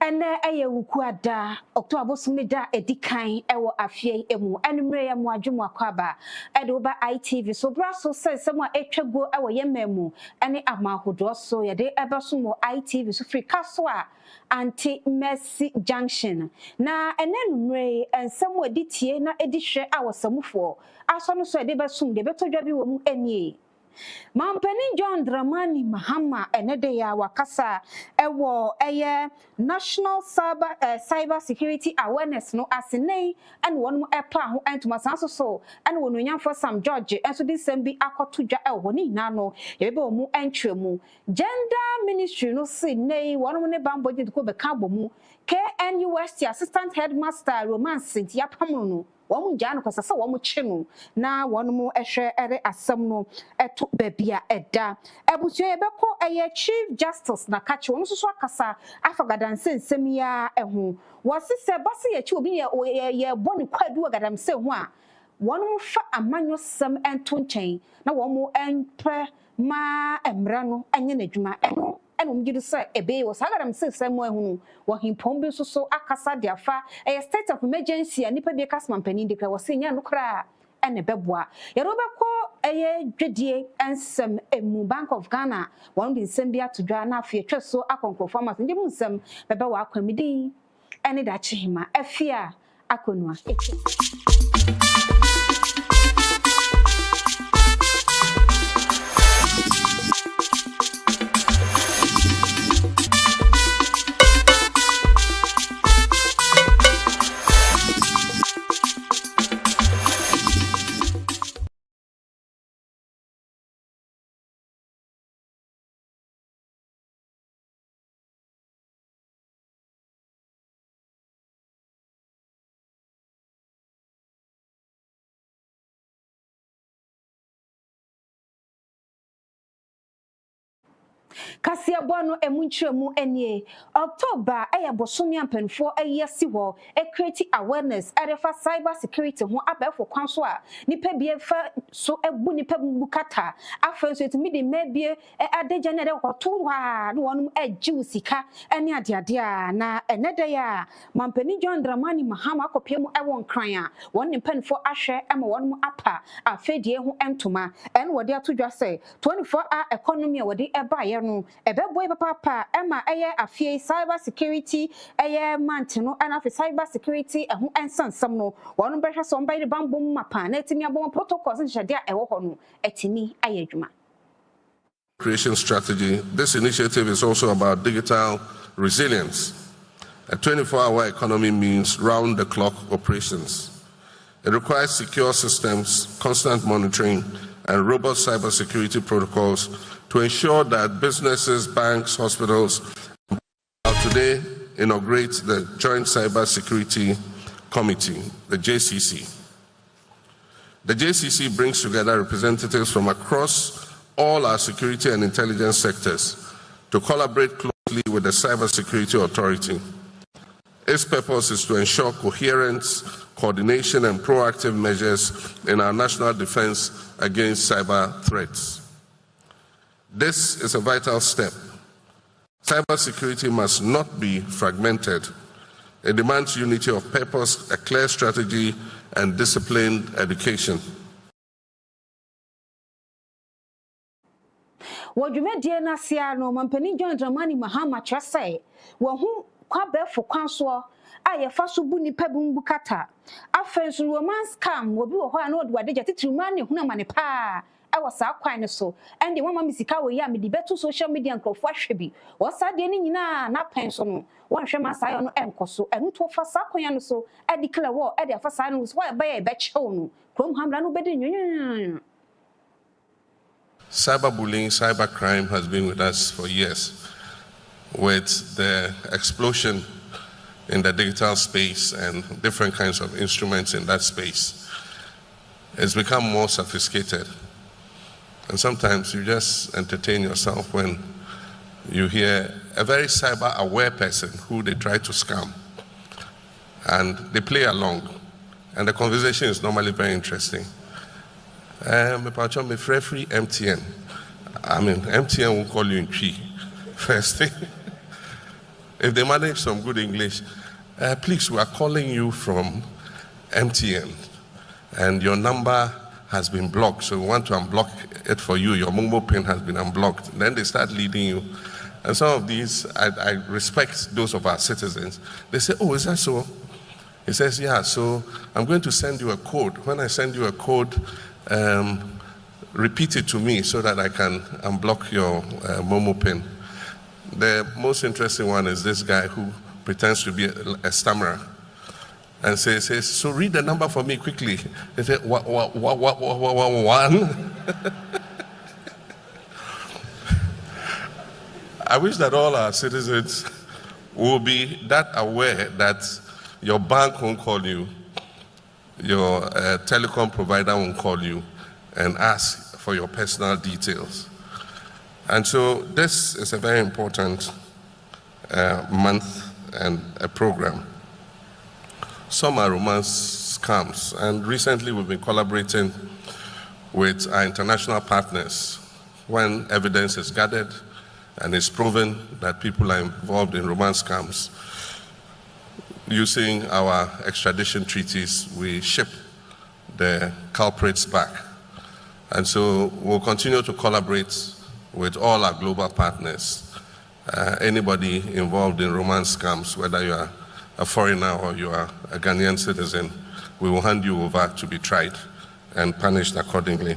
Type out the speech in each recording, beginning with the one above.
And I wukuada October Sumida edikan ewo afie emu anumre ya mwadwum akwaba edoba ITV so braso says someone etwago ewo yememu ene amahodo so yede ebaso mo ITV so free kaswa anti Mercy Junction na enenumre ensemo editie na edihwe awosamufo aso no so ede basum de betodwa bi wo mu enie Mampeni John Dramani Mahama enede ya wakasa ewo eye National Cyber Security Awareness no asenei and one mo epa ho entuma sanso so and wonu nyamfo Sam George enso di sembi akotodwa ewo ni na no yebe omu entwemu Gender Ministry no se nei one mo ne bambo di ko be ka bomu KNUST Assistant Headmaster Romance Cynthia Pamuno no wɔn gya kwasa sɛ wɔn kye no na wɔn mo ɛhwɛ ɛre asɛm no ɛto babia ɛda abusua yɛbɛkɔ ɛyɛ Chief Justice na kache wɔn nso akasa afa gadanse nsɛm ya ɛho wɔsi sɛ basi yɛkyi obi yɛ bɔ ne kwadu gadanse ho a wɔn mo fa amanyo sɛm ɛnto nkyɛn na wɔn mo ɛmpɛ ma ɛmra no ɛnyɛ n'adwuma ɛho eno mgidu se ebe wo sagaram se semo ehunu wo himpom bi so akasa de afa state of emergency anipa bi kasma mpanin de ka wo se nya no kra ene beboa ye ro beko dwedie ensem emu Bank of Ghana won bi nsem bi atodwa na afi etwa so akonkofo amas nje mu nsem bebe wa akwamidi ene da chihima afia akonua Kasie bono emunchemu enie October bosomi ampenfo ayesi ho create awareness arefa cyber security ho abefo kwanso a nipa bie fa so ebu nipa bukata afa so etimi de mebie adagya na de koto ha na wonum agiw sika ene adeade a na enede ya mampani John Dramani Mahama akopiem ewon kran a won nimpanfo ahwe ema wonum apa afedie ho entoma en wode atodwa se 24-hour economy wode eba ye no ebeboy papa ema eye afie cyber security eye mantino ana afi cyber security eho ensansam no wonu behwe so mba de bambom mapa na etimi abom protocols nhede a ewo ho no etimi ayadwuma creation strategy. This initiative is also about digital resilience. A 24-hour economy means round-the-clock operations. It requires secure systems, constant monitoring, and robust cybersecurity protocols to ensure that businesses, banks, hospitals today inaugurate the Joint Cybersecurity Committee, the JCC. The JCC brings together representatives from across all our security and intelligence sectors to collaborate closely with the Cybersecurity Authority. Its purpose is to ensure coherence, coordination, and proactive measures in our national defense against cyber threats. This is a vital step. Cybersecurity must not be fragmented. It demands unity of purpose, a clear strategy, and disciplined education. Wodwumedie na sia no mampani John Dramani Mahama twasai wo hu kwabefo kwanso ayefa so bu nipa bumbu kata afenso romance scam obi wo ho a na odi wadegya titirumani hu na mane pa e wasa kwan ne so ende mama misika wo ya medi betu social media nkrofo ahwe bi wasa de ni nyina na penso no wonhwe masayo no enkoso enu to fa sakwan no so e declare wo e de fa sa no so wa ba ye be chew no krom hamra no bedi nyonyo. Cyberbullying, cybercrime has been with us for years. With the explosion in the digital space and different kinds of instruments in that space, it's become more sophisticated. And sometimes you just entertain yourself when you hear a very cyber-aware person who they try to scam. And they play along. And the conversation is normally very interesting. Me free MTN. I mean, MTN will call you in tree. First thing. if they manage some good English, please, we are calling you from MTN, and your number has been blocked, so we want to unblock it for you. Your Momo pin has been unblocked. Then they start leading you. And some of these, I respect those of our citizens. They say, oh, is that so? He says, yeah, so I'm going to send you a code. When I send you a code, repeat it to me so that I can unblock your Momo pin. The most interesting one is this guy who pretends to be a stammerer and says, so read the number for me quickly. They say, one. I wish that all our citizens will be that aware that your bank won't call you, your telecom provider won't call you and ask for your personal details. And so this is a very important month and a program. Some are romance scams, and recently we've been collaborating with our international partners when evidence is gathered and it's proven that people are involved in romance scams. Using our extradition treaties, we ship the culprits back. And so we'll continue to collaborate with all our global partners. Anybody involved in romance scams, whether you are a foreigner or you are a Ghanaian citizen, we will hand you over to be tried and punished accordingly.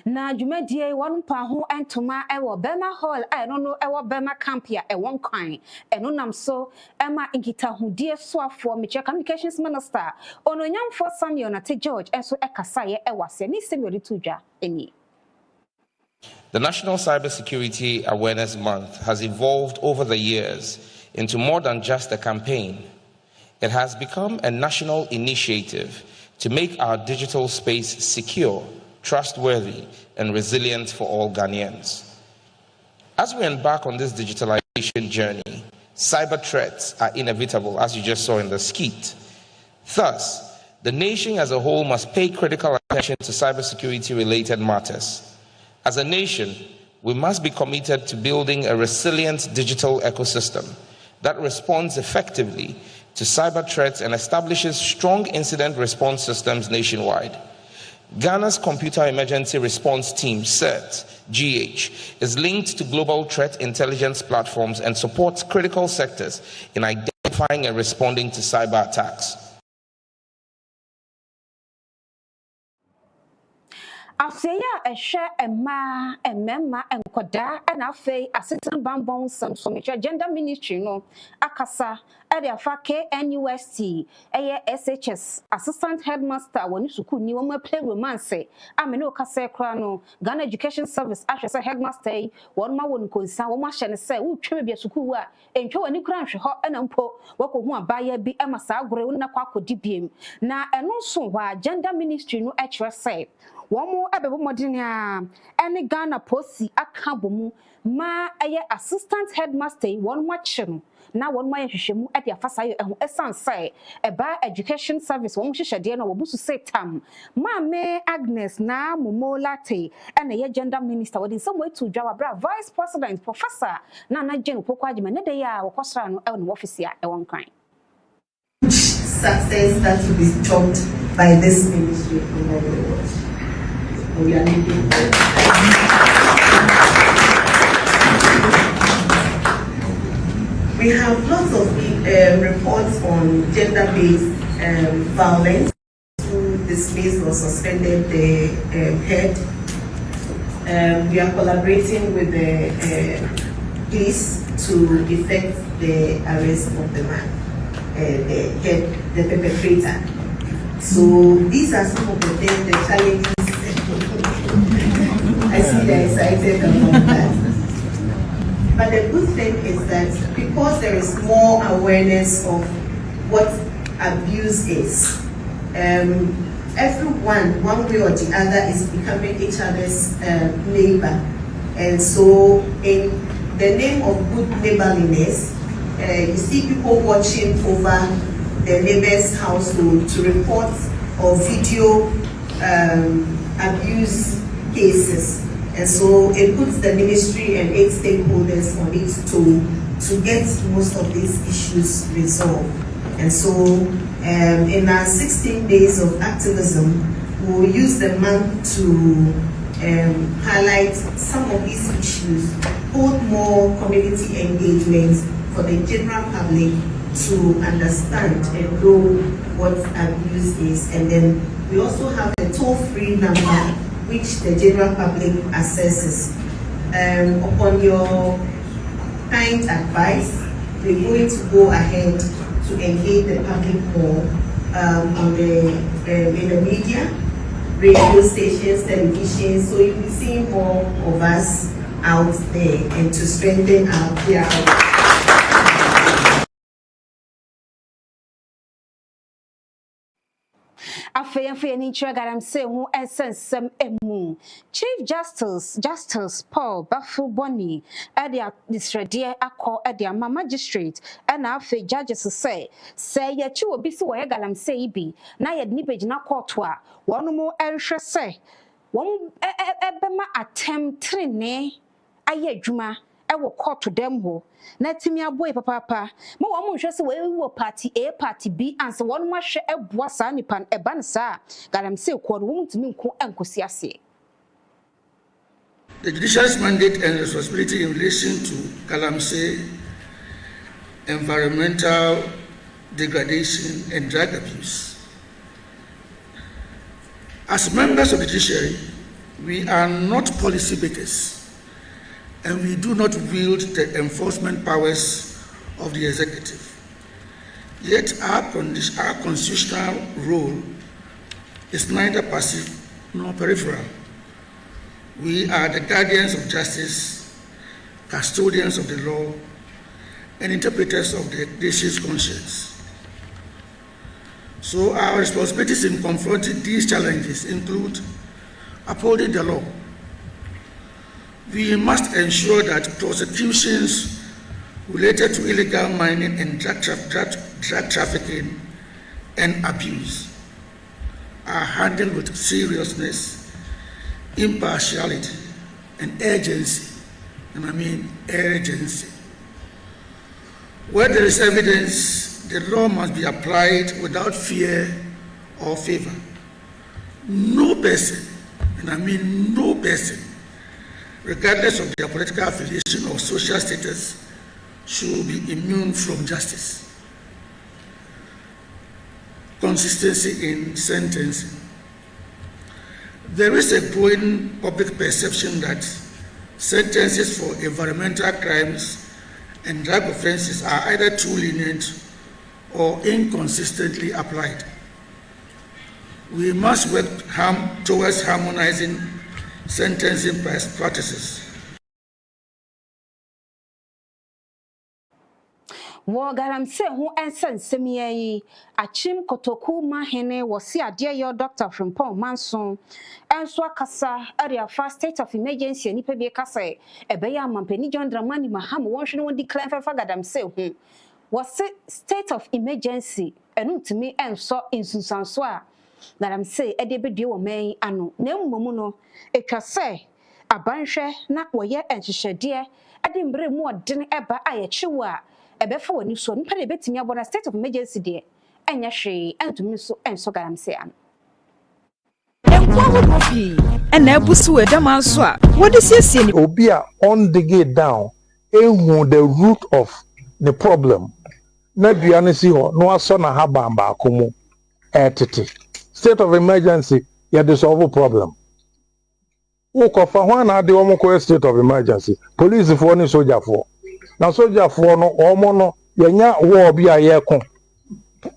Na dwumadie won pa ho entoma ewo Bema Hall no no ewo Bema Camp ya ewon kwan eno nam so ema nkitahudie soafo media communications minister ononyamfo Samuel Nate George enso ekasaye ewase ni semyori tudwa eni. The National Cybersecurity Awareness Month has evolved over the years into more than just a campaign. It has become a national initiative to make our digital space secure, trustworthy, and resilient for all Ghanaians. As we embark on this digitalization journey, cyber threats are inevitable, as you just saw in the skit. Thus, the nation as a whole must pay critical attention to cybersecurity-related matters. As a nation, we must be committed to building a resilient digital ecosystem that responds effectively to cyber threats and establishes strong incident response systems nationwide. Ghana's Computer Emergency Response Team, CERT, GH, is linked to global threat intelligence platforms and supports critical sectors in identifying and responding to cyber attacks. Afeya ehwe ema emema enkoda na afei assistant bambon samsomecha gender ministry no akasa ade afa KNUST SHS assistant headmaster woni suku ni wo play romance amene okasa kra no Ghana Education Service ahwese headmaster won ma won konsa wo ma hye ne se wo tweme bia suku a entwe woni kra nhwe ho na mpo wako hu abaya bi ema sa agore won na kwa akodi biem na eno so wa gender ministry no ekre say Womo ebebo modini a ene Ghana posi aka bomu ma eye assistant headmaster won wache no na won ma yehwehwemu ade afasa yo eho esanse eba education service won hyehyede no wobusu setam ma me Agnes na Momo Latte ene ye gender minister wodi some to dwa bra vice president professor na na Jane Pokwajima ne de ya wokosra no e no office a e won kwan success that will be chalked by this ministry from all over the world. We are leading. We have lots of reports on gender-based violence who dismissed or suspended the head. We are collaborating with the police to effect the arrest of the man, the perpetrator. So these are some of the things, the challenges. I see they're excited about that. But the good thing is that because there is more awareness of what abuse is, everyone, one way or the other, is becoming each other's neighbor. And so in the name of good neighborliness, you see people watching over their neighbor's household to report or video abuse cases. And so it puts the ministry and its stakeholders on it to get most of these issues resolved. And so in our 16 days of activism, we'll use the month to highlight some of these issues, hold more community engagement for the general public to understand and know what abuse is. And then we also have a toll-free number which the general public accesses. Upon your kind advice, we're going to go ahead to engage the public more in the media, radio stations, television, so you'll be seeing more of us out there and to strengthen our PR. Afei ni chagaram se hu ensensem emu Chief Justice Paul Bafo Boni edia disrede akọ edia ma magistrate na afei judges say ye chi obi se wo galam se ibi na ye ni pagina court a wonu mo ehwe se won ebema attempt ne aye adwuma ewo court dem ho na timi aboy papa ma wo mo hwe se wo party A party B and so won mo hwe eboa sa nipan eban sa galam se ko wo mutimi nko enkosi ase. The judiciary's mandate and responsibility in relation to Galamsey, environmental degradation and drug abuse. As members of the judiciary, we are not policy makers and we do not wield the enforcement powers of the executive. Yet our constitutional role is neither passive nor peripheral. We are the guardians of justice, custodians of the law, and interpreters of the nation's conscience. So our responsibilities in confronting these challenges include upholding the law. We must ensure that prosecutions related to illegal mining and drug trafficking and abuse are handled with seriousness, impartiality, and urgency. And I mean urgency. Where there is evidence, the law must be applied without fear or favor. No person, and I mean no person, regardless of their political affiliation or social status, should be immune from justice. Consistency in sentencing. There is a growing public perception that sentences for environmental crimes and drug offenses are either too lenient or inconsistently applied. We must work towards harmonizing sentencing practices. Wo garam se hu ensensem yi achim kotoku mahene wosi ade yo Dr. Frimpong Manson enso akasa area fast state of emergency ni pe bi kasa ebeya amampani John Dramani Maham wonhwe no declare fa gadam se hu wosi state of emergency enu ntimi enso insunsanso a garam se ede bedue wo man ano na emmomu no etwa se abanhwe na woye enhyehyede ade mbre mu odene eba ayechiwo a ebefa woni so npa na betimi abona state of emergency de enya hwe antumi so enso galamse an enkwa hobi ena ebusu edama so a wodi siesie ni obi a on dig it down ehu the root of the problem na dua ne si ho no aso na ha bamba akomo etete state of emergency ya dey solve problem ukofa ho na ade wo ko state of emergency police for ni soldier for na soldier for no omo no yenya wo obi a yeko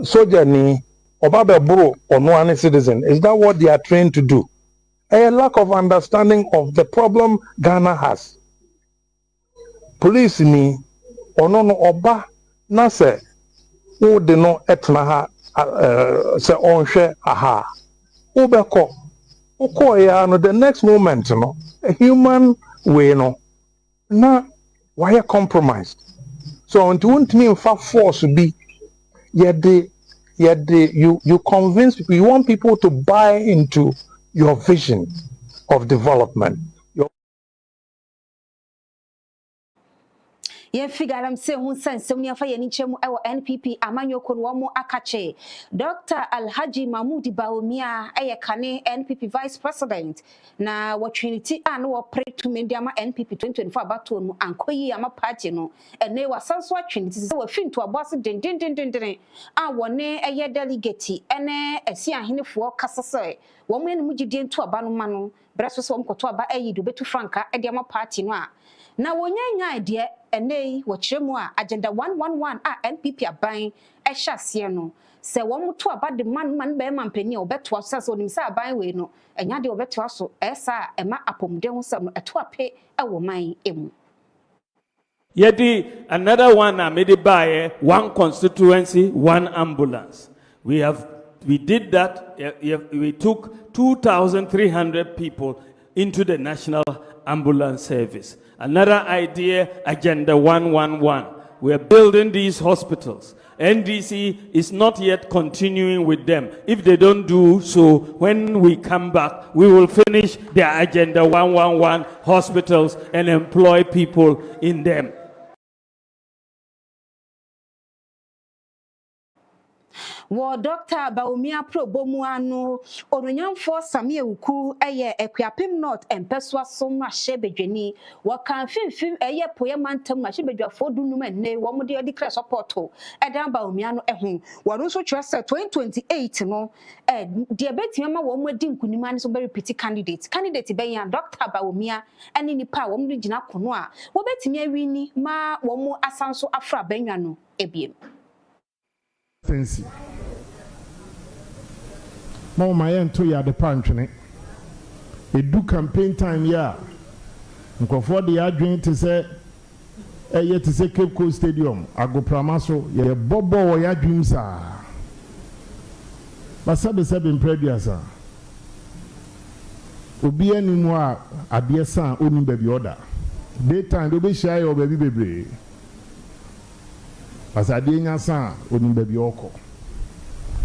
soldier ni oba be bro ono an citizen. Is that what they are trained to do? A lack of understanding of the problem Ghana has. Police ni ono no oba na se wo de no etna ha se onhwe aha wo be ko ya no the next moment no a human way no na why compromised. So until me force be you convince people, you want people to buy into your vision of development. Ye figaram se hun sensem ni afa ye ni chemu ewo NPP amanyoko no wo akache Dr. Alhaji Mahmoud Bawumia eye kane NPP Vice President na watwiniti an wo pretu mediama NPP 2024 abato no ankoyi ama party no ene wasanso atwiniti se wo finto abose dendendendenden a wone eye delegate ene esi ahenefo kasase wo mo enum gidie nto aba no ma no breso se wo mkoto aba ayi do betu franka ede ama party no a na wonyanya ide enei wachiremu a agenda 111 a NPP aban ehyasie no se wo moto aba de man be mampani obeto aso se onim se aban we no enya de obeto aso esa ema apomde ho se no eto ape ewo man emu. Yeti another one made by one constituency, one ambulance. We did that. We took 2,300 people into the National Ambulance Service. Another idea, Agenda 111. We are building these hospitals. NDC is not yet continuing with them. If they don't do so, when we come back, we will finish their Agenda 111 hospitals and employ people in them. Wo Dr. Bawumia probomu anu ononyamfo Samie Wuku eye Ekuapem North empeswa somra shebedweni wo kan finfim eye poye mantam ma shebedwafo dunum enne wo mo de declare support edan Bawumia no ehu wo so twese 2028 no de betima ma wo mo di nkunima ne so be repeat candidate be yan Dr. Bawumia ene nipa wo mo gina kono a wo betimi awini ma wo mo asanso afra banwa no ebiem. Fancy. Mama to ya the pantry. A do campaign time ya. For the adjoint to say yet to say Cape Coast Stadium. I go pramaso ye bobo or ya dreams are. But seven previous. Obi any more a dear son only baby order. Daytime do be shy or baby. As I did not say, only baby oko.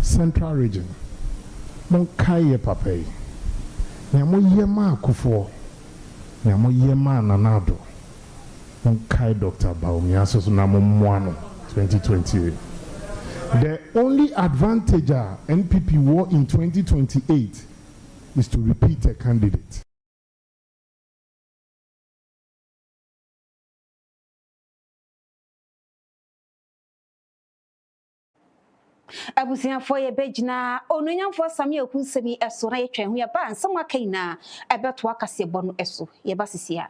Central region. Mon kaye pape. Nyamo yema kufo. Nyamo yema nanado. Mon kai Dr. Bawumia so namo mwano 2028. The only advantage NPP war in 2028 is to repeat a candidate. Abusia for ye bejina ononyamfo Samie Wuku nsemi eso na ye twen ho ye ba nsem akaina ebeto akase bono eso ye ba sisia.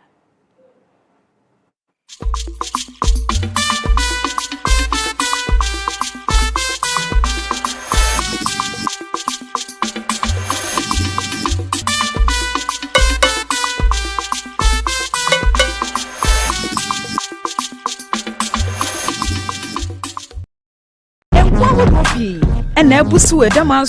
And ebusu edama